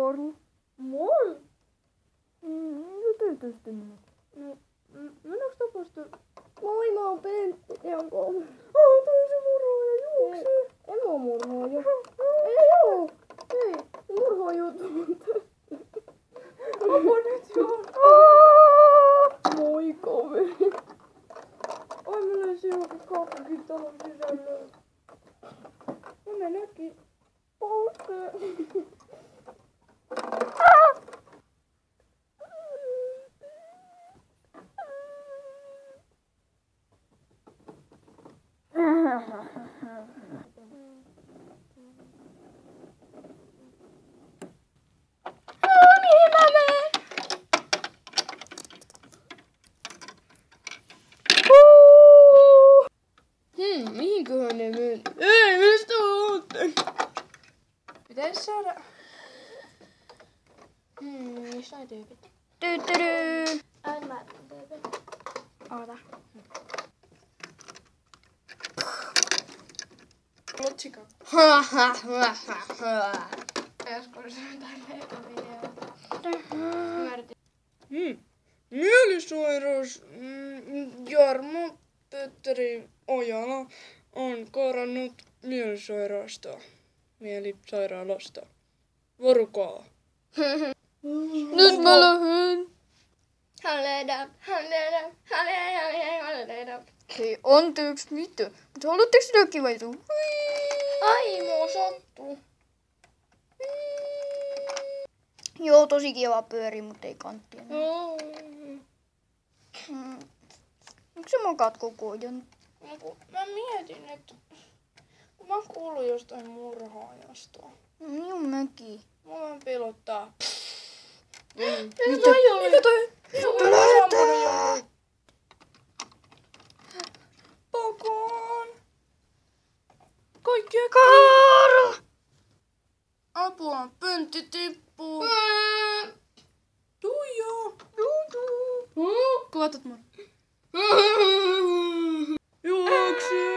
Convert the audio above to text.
Karl. Mol? Ja tietysti minä. No, mennäänkö tapasta? Moi, mä oon Pentti. Ihan kolme. Toi se murhaaja juoksee. En oo murhaaja. Ei oo. Ei, murhaajuttu. Apua nyt joo. Moi kaveri. Ai mä löysin joku kakkakin tohon sisälle. Mä näkin. Poltte. Mihin mä menen? Mihinköhän ne meni? Ei, mistä ootte? Pitäis saada... Missä on tyypit? Tyttyry. Ai mä tyypit. Oota. Lutsika. Joskus jotain leikovideoa. Mielisairaus Jarmo Petteri Ojala on karannut mielisairaalasta. Varukaa. Nyt mä lähden. Hei, anteeksi, mitä? Mutta haluatteko sinäkin vai tuu? Ai, mua sattuu. Joo, tosi kiva pyöri, mutta ei kanttia. Miksi sä makaat koko ajan? Mä mietin, että kun mä kuulun jostain murhaajasta. Minun mäkin. Mulla pelottaa. Mitä toi oli? Mitä toi? Lähetään! Pakoon! Kaikkia Karl! apua, pöntti tippuu. Tuija! Kuvatat mua. Juokse!